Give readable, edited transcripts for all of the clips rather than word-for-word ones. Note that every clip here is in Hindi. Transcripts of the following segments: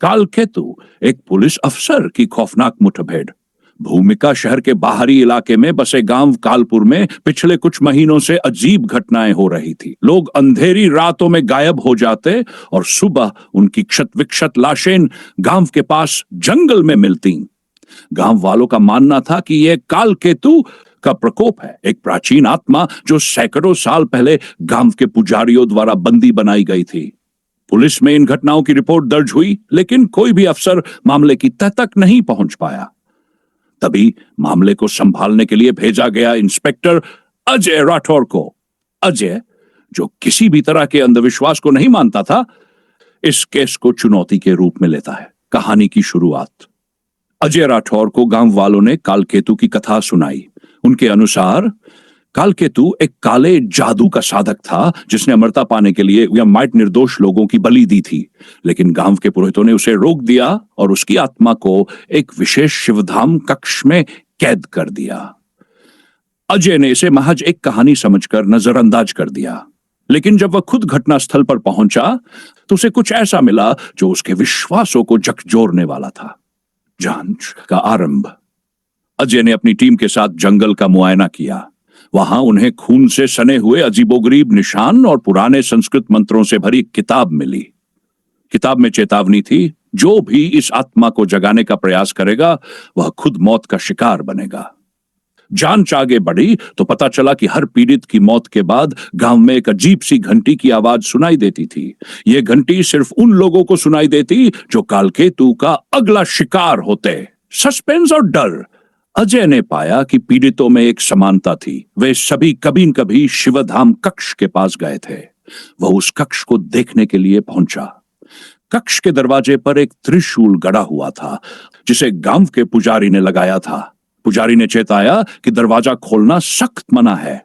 कालकेतु, एक पुलिस अफसर की खौफनाक मुठभेड़। भूमिका शहर के बाहरी इलाके में बसे गांव कालपुर में पिछले कुछ महीनों से अजीब घटनाएं हो रही थी। लोग अंधेरी रातों में गायब हो जाते और सुबह उनकी क्षत विक्षत लाशें गांव के पास जंगल में मिलती। गांव वालों का मानना था कि यह कालकेतु का प्रकोप है, एक प्राचीन आत्मा जो सैकड़ों साल पहले गांव के पुजारियों द्वारा बंदी बनाई गई थी। पुलिस में इन घटनाओं की रिपोर्ट दर्ज हुई, लेकिन कोई भी अफसर मामले की तह तक नहीं पहुंच पाया। तभी मामले को संभालने के लिए भेजा गया इंस्पेक्टर अजय राठौर को। अजय, जो किसी भी तरह के अंधविश्वास को नहीं मानता था, इस केस को चुनौती के रूप में लेता है। कहानी की शुरुआत। अजय राठौर को गांव वालों ने कालकेतु की कथा सुनाई। उनके अनुसार कालकेतु एक काले जादू का साधक था जिसने अमरता पाने के लिए माइट निर्दोष लोगों की बलि दी थी, लेकिन गांव के पुरोहितों ने उसे रोक दिया और उसकी आत्मा को एक विशेष शिवधाम कक्ष में कैद कर दिया। अजय ने इसे महज एक कहानी समझकर नजरअंदाज कर दिया, लेकिन जब वह खुद घटनास्थल पर पहुंचा तो उसे कुछ ऐसा मिला जो उसके विश्वासों को झकझोरने वाला था। जांच का आरंभ। अजय ने अपनी टीम के साथ जंगल का मुआयना किया। वहां उन्हें खून से सने हुए अजीबोगरीब निशान और पुराने संस्कृत मंत्रों से भरी किताब मिली। किताब में चेतावनी थी, जो भी इस आत्मा को जगाने का प्रयास करेगा वह खुद मौत का शिकार बनेगा। जांच आगे बढ़ी तो पता चला कि हर पीड़ित की मौत के बाद गांव में एक अजीब सी घंटी की आवाज सुनाई देती थी। यह घंटी सिर्फ उन लोगों को सुनाई देती जो कालकेतु का अगला शिकार होते। सस्पेंस और डर। अजय ने पाया कि पीड़ितों में एक समानता थी। वे सभी कभी न कभी शिवधाम कक्ष के पास गए थे। वह उस कक्ष को देखने के लिए पहुंचा। कक्ष के दरवाजे पर एक त्रिशूल गड़ा हुआ था जिसे गांव के पुजारी ने लगाया था। पुजारी ने चेताया कि दरवाजा खोलना सख्त मना है,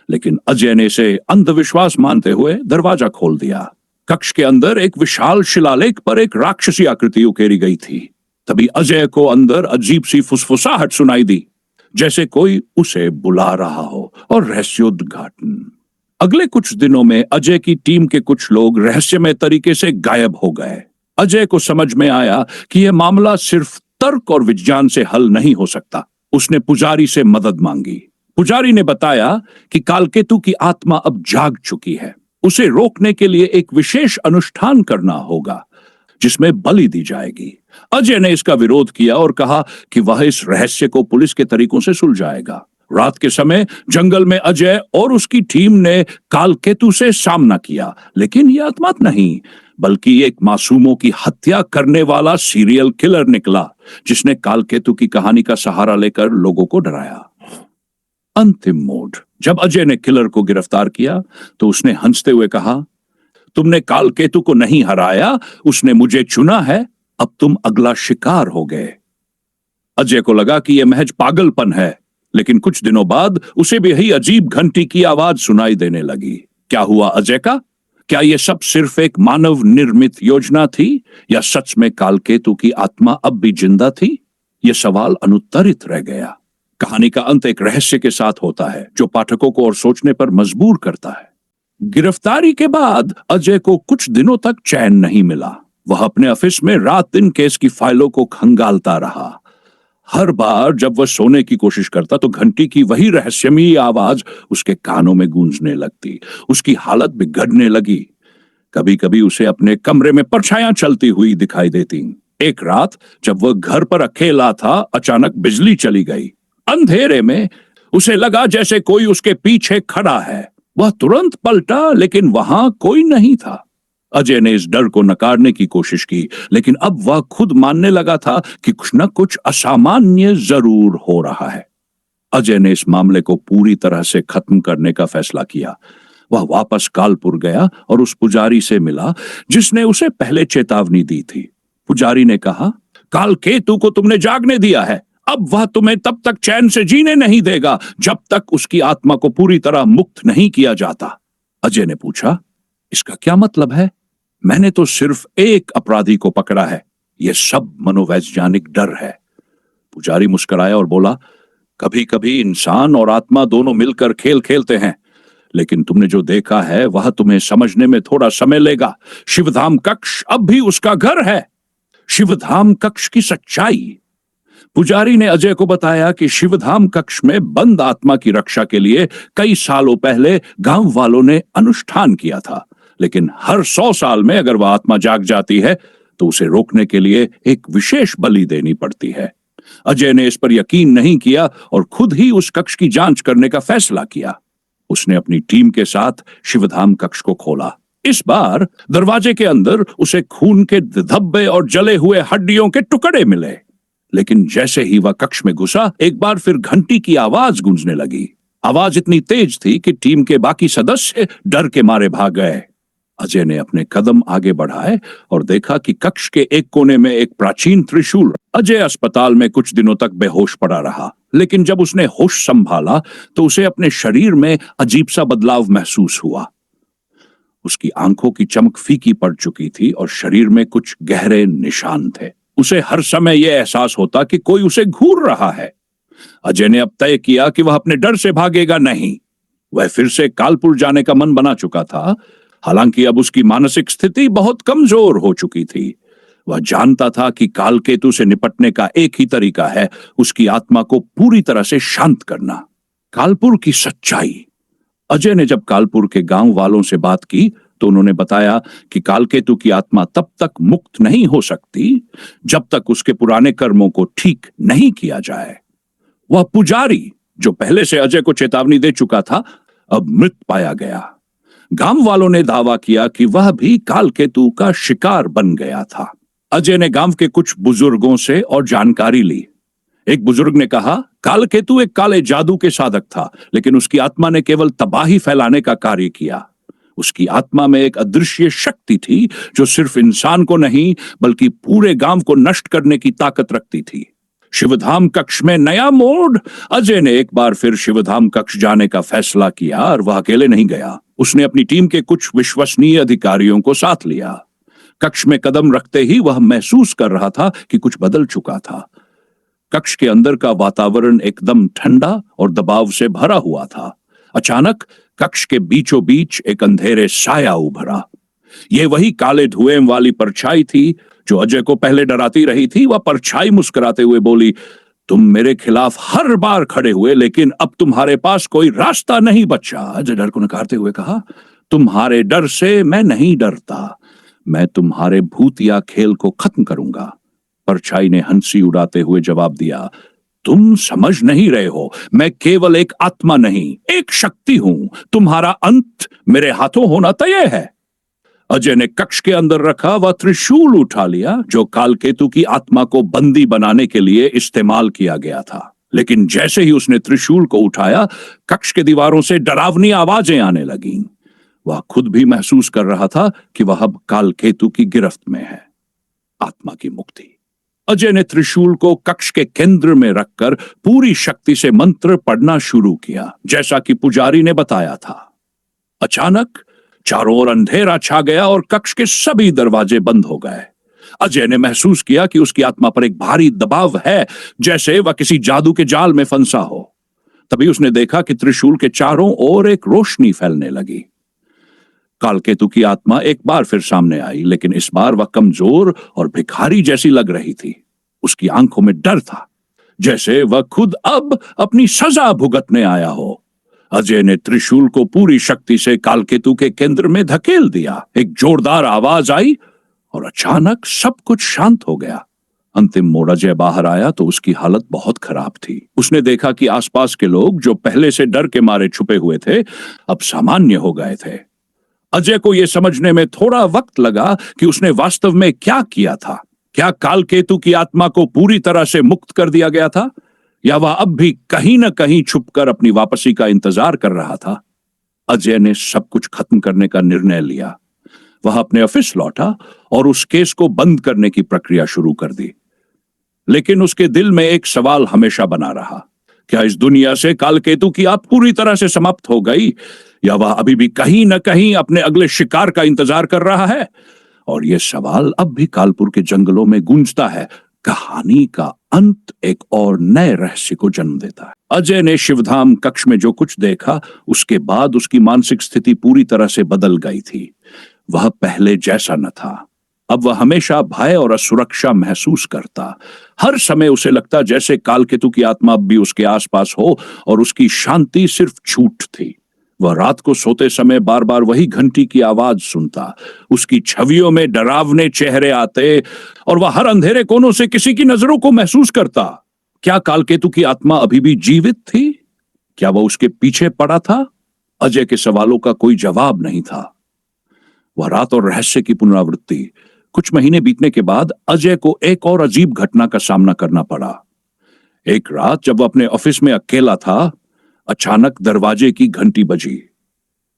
लेकिन अजय ने इसे अंधविश्वास मानते हुए दरवाजा खोल दिया। कक्ष के अंदर एक विशाल शिलालेख पर एक राक्षसी आकृति उकेरी गई थी। तभी अजय को अंदर अजीब सी फुसफुसाहट सुनाई दी, जैसे कोई उसे बुला रहा हो, और रहस्योद्घाटन। अगले कुछ दिनों में अजय की टीम के कुछ लोग रहस्यमय तरीके से गायब हो गए। अजय को समझ में आया कि यह मामला सिर्फ तर्क और विज्ञान से हल नहीं हो सकता। उसने पुजारी से मदद मांगी। पुजारी ने बताया कि कालकेतु की आत्मा अब जाग चुकी है। उसे रोकने के लिए एक विशेष अनुष्ठान करना होगा जिसमें बलि दी जाएगी। अजय ने इसका विरोध किया और कहा कि वह इस रहस्य को पुलिस के तरीकों से सुलझाएगा। रात के समय जंगल में अजय और उसकी टीम ने कालकेतु से सामना किया, लेकिन यह आत्मा नहीं बल्कि एक मासूमों की हत्या करने वाला सीरियल किलर निकला, जिसने कालकेतु की कहानी का सहारा लेकर लोगों को डराया। अंतिम मोड़। जब अजय ने किलर को गिरफ्तार किया तो उसने हंसते हुए कहा, तुमने कालकेतु को नहीं हराया, उसने मुझे चुना है। अब तुम अगला शिकार हो गए। अजय को लगा कि यह महज पागलपन है, लेकिन कुछ दिनों बाद उसे भी यही अजीब घंटी की आवाज सुनाई देने लगी। क्या हुआ अजय का? क्या यह सब सिर्फ एक मानव निर्मित योजना थी या सच में कालकेतु की आत्मा अब भी जिंदा थी? यह सवाल अनुत्तरित रह गया। कहानी का अंत एक रहस्य के साथ होता है जो पाठकों को और सोचने पर मजबूर करता है। गिरफ्तारी के बाद अजय को कुछ दिनों तक चैन नहीं मिला। वह अपने ऑफिस में रात दिन केस की फाइलों को खंगालता रहा। हर बार जब वह सोने की कोशिश करता तो घंटी की वही रहस्यमयी आवाज उसके कानों में गूंजने लगती। उसकी हालत बिगड़ने लगी। कभी कभी उसे अपने कमरे में परछाइयां चलती हुई दिखाई देती। एक रात जब वह घर पर अकेला था, अचानक बिजली चली गई। अंधेरे में उसे लगा जैसे कोई उसके पीछे खड़ा है। वह तुरंत पलटा, लेकिन वहां कोई नहीं था। अजय ने इस डर को नकारने की कोशिश की, लेकिन अब वह खुद मानने लगा था कि कुछ न कुछ असामान्य जरूर हो रहा है। अजय ने इस मामले को पूरी तरह से खत्म करने का फैसला किया। वह वापस कालपुर गया और उस पुजारी से मिला जिसने उसे पहले चेतावनी दी थी। पुजारी ने कहा, कालकेतु को तुमने जागने दिया है। अब वह तुम्हें तब तक चैन से जीने नहीं देगा जब तक उसकी आत्मा को पूरी तरह मुक्त नहीं किया जाता। अजय ने पूछा, इसका क्या मतलब है? मैंने तो सिर्फ एक अपराधी को पकड़ा है। यह सब मनोवैज्ञानिक डर है। पुजारी मुस्कुराया और बोला, कभी कभी इंसान और आत्मा दोनों मिलकर खेल खेलते हैं, लेकिन तुमने जो देखा है वह तुम्हें समझने में थोड़ा समय लेगा। शिवधाम कक्ष अब भी उसका घर है। शिवधाम कक्ष की सच्चाई। पुजारी ने अजय को बताया कि शिवधाम कक्ष में बंद आत्मा की रक्षा के लिए कई सालों पहले गांव वालों ने अनुष्ठान किया था, लेकिन हर 100 साल में अगर वह आत्मा जाग जाती है तो उसे रोकने के लिए एक विशेष बलि देनी पड़ती है। अजय ने इस पर यकीन नहीं किया और खुद ही उस कक्ष की जांच करने का फैसला किया। उसने अपनी टीम के साथ शिवधाम कक्ष को खोला। इस बार दरवाजे के अंदर उसे खून के धब्बे और जले हुए हड्डियों के टुकड़े मिले। लेकिन जैसे ही वह कक्ष में घुसा, एक बार फिर घंटी की आवाज गूंजने लगी। आवाज इतनी तेज थी कि टीम के बाकी सदस्य डर के मारे भाग गए। अजय ने अपने कदम आगे बढ़ाए और देखा कि कक्ष के एक कोने में एक प्राचीन त्रिशूल। अजय अस्पताल में कुछ दिनों तक बेहोश पड़ा रहा, लेकिन जब उसने होश संभाला तो उसे अपने शरीर में अजीब सा बदलाव महसूस हुआ। उसकी आंखों की चमक फीकी पड़ चुकी थी और शरीर में कुछ गहरे निशान थे। उसे हर समय यह एहसास होता कि कोई उसे घूर रहा है। अजय ने अब तय किया कि वह अपने डर से भागेगा नहीं। वह फिर से कालपुर जाने का मन बना चुका था, हालांकि अब उसकी मानसिक स्थिति बहुत कमजोर हो चुकी थी। वह जानता था कि कालकेतु से निपटने का एक ही तरीका है, उसकी आत्मा को पूरी तरह से शांत करना। कालपुर की सच्चाई। अजय ने जब कालपुर के गांव वालों से बात की तो उन्होंने बताया कि कालकेतु की आत्मा तब तक मुक्त नहीं हो सकती जब तक उसके पुराने कर्मों को ठीक नहीं किया जाए। वह पुजारी, जो पहले से अजय को चेतावनी दे चुका था, अब मृत पाया गया। गांव वालों ने दावा किया कि वह भी कालकेतु का शिकार बन गया था। अजय ने गांव के कुछ बुजुर्गों से और जानकारी ली। एक बुजुर्ग ने कहा, कालकेतु एक काले जादू के साधक था, लेकिन उसकी आत्मा ने केवल तबाही फैलाने का कार्य किया। उसकी आत्मा में एक अदृश्य शक्ति थी जो सिर्फ इंसान को नहीं बल्कि पूरे गांव को नष्ट करने की ताकत रखती थी। शिवधाम कक्ष में नया मोड़। अजय ने एक बार फिर शिवधाम कक्ष जाने का फैसला किया और वह अकेले नहीं गया। उसने अपनी टीम के कुछ विश्वसनीय अधिकारियों को साथ लिया। कक्ष में कदम रखते ही वह महसूस कर रहा था कि कुछ बदल चुका था। कक्ष के अंदर का वातावरण एकदम ठंडा और दबाव से भरा हुआ था। अचानक कक्ष के बीचों बीच एक अंधेरे साया उभरा। यह वही काले धुएं वाली परछाई थी जो अजय को पहले डराती रही थी। वह परछाई मुस्कुराते हुए बोली, तुम मेरे खिलाफ हर बार खड़े हुए, लेकिन अब तुम्हारे पास कोई रास्ता नहीं बचा। अजय डर को नकारते हुए कहा, तुम्हारे डर से मैं नहीं डरता, मैं तुम्हारे भूतिया खेल को खत्म करूंगा। परछाई ने हंसी उड़ाते हुए जवाब दिया, तुम समझ नहीं रहे हो, मैं केवल एक आत्मा नहीं, एक शक्ति हूं। तुम्हारा अंत मेरे हाथों होना तय है। अजय ने कक्ष के अंदर रखा वह त्रिशूल उठा लिया जो कालकेतु की आत्मा को बंदी बनाने के लिए इस्तेमाल किया गया था। लेकिन जैसे ही उसने त्रिशूल को उठाया, कक्ष के दीवारों से डरावनी आवाजें आने लगीं। वह खुद भी महसूस कर रहा था कि वह अब कालकेतु की गिरफ्त में है। आत्मा की मुक्ति। अजय ने त्रिशूल को कक्ष के केंद्र में रखकर पूरी शक्ति से मंत्र पढ़ना शुरू किया, जैसा कि पुजारी ने बताया था। अचानक चारों ओर अंधेरा छा गया और कक्ष के सभी दरवाजे बंद हो गए। अजय ने महसूस किया कि उसकी आत्मा पर एक भारी दबाव है, जैसे वह किसी जादू के जाल में फंसा हो। तभी उसने देखा कि त्रिशूल के चारों ओर एक रोशनी फैलने लगी। कालकेतु की आत्मा एक बार फिर सामने आई, लेकिन इस बार वह कमजोर और भिखारी जैसी लग रही थी। उसकी आंखों में डर था, जैसे वह खुद अब अपनी सजा भुगतने आया हो। अजय ने त्रिशूल को पूरी शक्ति से कालकेतु के केंद्र में धकेल दिया। एक जोरदार आवाज आई और अचानक सब कुछ शांत हो गया। अंतिम मोड़ अजय बाहर आया तो उसकी हालत बहुत खराब थी। उसने देखा कि आसपास के लोग जो पहले से डर के मारे छुपे हुए थे, अब सामान्य हो गए थे। अजय को यह समझने में थोड़ा वक्त लगा कि उसने वास्तव में क्या किया था। क्या कालकेतु की आत्मा को पूरी तरह से मुक्त कर दिया गया था, या वह अब भी कहीं न कहीं छुपकर अपनी वापसी का इंतजार कर रहा था। अजय ने सब कुछ खत्म करने का निर्णय लिया। वह अपने ऑफिस लौटा और उस केस को बंद करने की प्रक्रिया शुरू कर दी। लेकिन उसके दिल में एक सवाल हमेशा बना रहा, क्या इस दुनिया से कालकेतु की आत्मा पूरी तरह से समाप्त हो गई, या वह अभी भी कहीं न कहीं अपने अगले शिकार का इंतजार कर रहा है। और यह सवाल अब भी कालपुर के जंगलों में गूंजता है। कहानी का अंत एक और नए रहस्य को जन्म देता है। अजय ने शिवधाम कक्ष में जो कुछ देखा, उसके बाद उसकी मानसिक स्थिति पूरी तरह से बदल गई थी। वह पहले जैसा न था। अब वह हमेशा भय और असुरक्षा महसूस करता। हर समय उसे लगता जैसे कालकेतु की आत्मा अब भी उसके आसपास हो और उसकी शांति सिर्फ झूठ थी। वह रात को सोते समय बार बार वही घंटी की आवाज सुनता। उसकी छवियों में डरावने चेहरे आते और वह हर अंधेरे कोनों से किसी की नजरों को महसूस करता। क्या कालकेतु की आत्मा अभी भी जीवित थी? क्या वह उसके पीछे पड़ा था? अजय के सवालों का कोई जवाब नहीं था। वह रात और रहस्य की पुनरावृत्ति। कुछ महीने बीतने के बाद अजय को एक और अजीब घटना का सामना करना पड़ा। एक रात जब वह अपने ऑफिस में अकेला था, अचानक दरवाजे की घंटी बजी।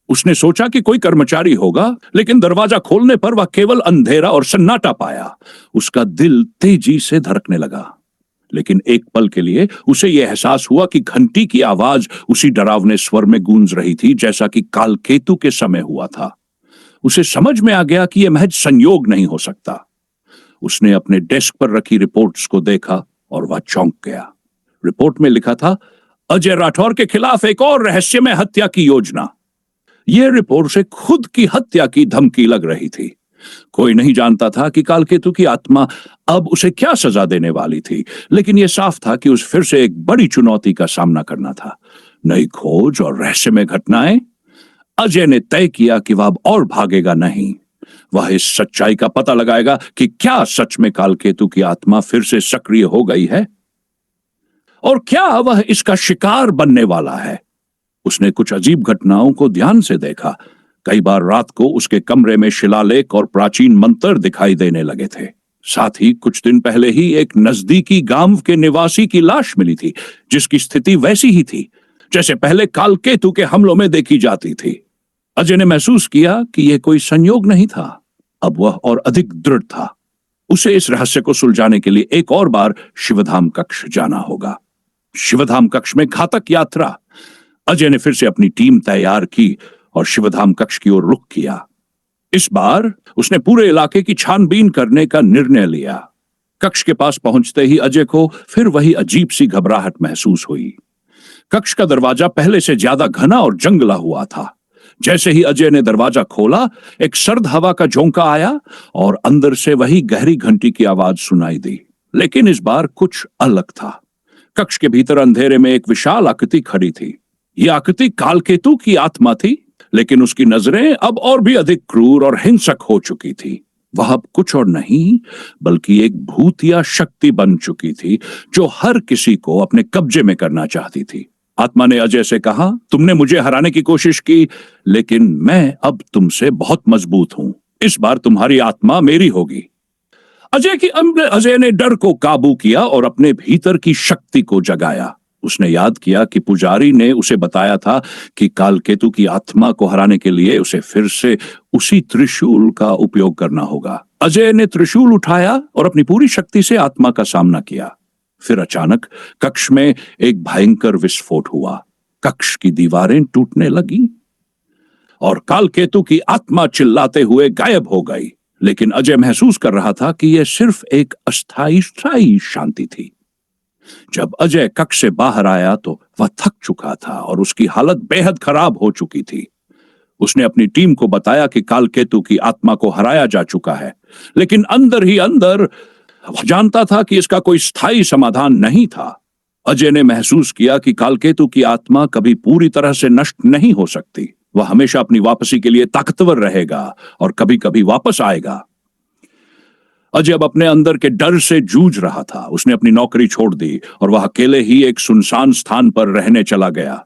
उसने सोचा कि कोई कर्मचारी होगा, लेकिन दरवाजा खोलने पर वह केवल अंधेरा और सन्नाटा पाया। उसका दिल तेजी से धड़कने लगा, लेकिन एक पल के लिए उसे यह एहसास हुआ कि घंटी की आवाज उसी डरावने स्वर में गूंज रही थी जैसा कि कालकेतु के समय हुआ था। उसे समझ में आ गया कि यह महज संयोग नहीं हो सकता। उसने अपने डेस्क पर रखी रिपोर्ट्स को देखा और वह चौंक गया। रिपोर्ट में लिखा था, अजय राठौर के खिलाफ एक और रहस्यमय हत्या की योजना। यह रिपोर्ट से खुद की हत्या की धमकी लग रही थी। कोई नहीं जानता था कि कालकेतु की आत्मा अब उसे क्या सजा देने वाली थी, लेकिन यह साफ था कि उस फिर से एक बड़ी चुनौती का सामना करना था। नई खोज और रहस्यमय घटनाएं। अजय ने तय किया कि वह अब और भागेगा नहीं। वह इस सच्चाई का पता लगाएगा कि क्या सच में कालकेतु की आत्मा फिर से सक्रिय हो गई है और क्या वह इसका शिकार बनने वाला है। उसने कुछ अजीब घटनाओं को ध्यान से देखा। कई बार रात को उसके कमरे में शिलालेख और प्राचीन मंत्र दिखाई देने लगे थे। साथ ही कुछ दिन पहले ही एक नजदीकी गांव के निवासी की लाश मिली थी, जिसकी स्थिति वैसी ही थी जैसे पहले कालकेतु के हमलों में देखी जाती थी। अजय ने महसूस किया कि यह कोई संयोग नहीं था, अब वह और अधिक दृढ़ था। उसे इस रहस्य को सुलझाने के लिए एक और बार शिवधाम कक्ष जाना होगा। शिवधाम कक्ष में घातक यात्रा। अजय ने फिर से अपनी टीम तैयार की और शिवधाम कक्ष की ओर रुख किया। इस बार उसने पूरे इलाके की छानबीन करने का निर्णय लिया। कक्ष के पास पहुंचते ही अजय को फिर वही अजीब सी घबराहट महसूस हुई। कक्ष का दरवाजा पहले से ज्यादा घना और जंगला हुआ था। जैसे ही अजय ने दरवाजा खोला, एक सर्द हवा का झोंका आया और अंदर से वही गहरी घंटी की आवाज सुनाई दी, लेकिन इस बार कुछ अलग था। कक्ष के भीतर अंधेरे में एक विशाल आकृति खड़ी थी। यह आकृति कालकेतु की आत्मा थी, लेकिन उसकी नजरें अब और भी अधिक क्रूर और हिंसक हो चुकी थी। वह अब कुछ और नहीं बल्कि एक भूत या शक्ति बन चुकी थी जो हर किसी को अपने कब्जे में करना चाहती थी। आत्मा ने अजय से कहा, तुमने मुझे हराने की कोशिश की, लेकिन मैं अब तुमसे बहुत मजबूत हूं। इस बार तुम्हारी आत्मा मेरी होगी। अजय ने डर को काबू किया और अपने भीतर की शक्ति को जगाया। उसने याद किया कि पुजारी ने उसे बताया था कि कालकेतु की आत्मा को हराने के लिए उसे फिर से उसी त्रिशूल का उपयोग करना होगा। अजय ने त्रिशूल उठाया और अपनी पूरी शक्ति से आत्मा का सामना किया। फिर अचानक कक्ष में एक भयंकर विस्फोट हुआ। कक्ष की दीवारें टूटने लगी और कालकेतु की आत्मा चिल्लाते हुए गायब हो गई। लेकिन अजय महसूस कर रहा था कि यह सिर्फ एक अस्थायी शांति थी। जब अजय कक्ष से बाहर आया तो वह थक चुका था और उसकी हालत बेहद खराब हो चुकी थी। उसने अपनी टीम को बताया कि कालकेतु की आत्मा को हराया जा चुका है, लेकिन अंदर ही अंदर वह जानता था कि इसका कोई स्थायी समाधान नहीं था। अजय ने महसूस किया कि कालकेतु की आत्मा कभी पूरी तरह से नष्ट नहीं हो सकती। वह हमेशा अपनी वापसी के लिए ताकतवर रहेगा और कभी कभी वापस आएगा। अजय अब अपने अंदर के डर से जूझ रहा था। उसने अपनी नौकरी छोड़ दी और वह अकेले ही एक सुनसान स्थान पर रहने चला गया।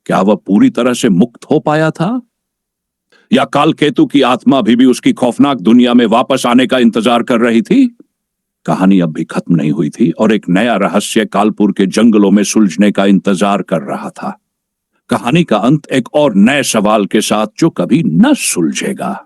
क्या वह पूरी तरह से मुक्त हो पाया था, या कालकेतु की आत्मा अभी भी उसकी खौफनाक दुनिया में वापस आने का इंतजार कर रही थी? कहानी अब भी खत्म नहीं हुई थी और एक नया रहस्य कालपुर के जंगलों में सुलझने का इंतजार कर रहा था। कहानी का अंत एक और नए सवाल के साथ जो कभी न सुलझेगा।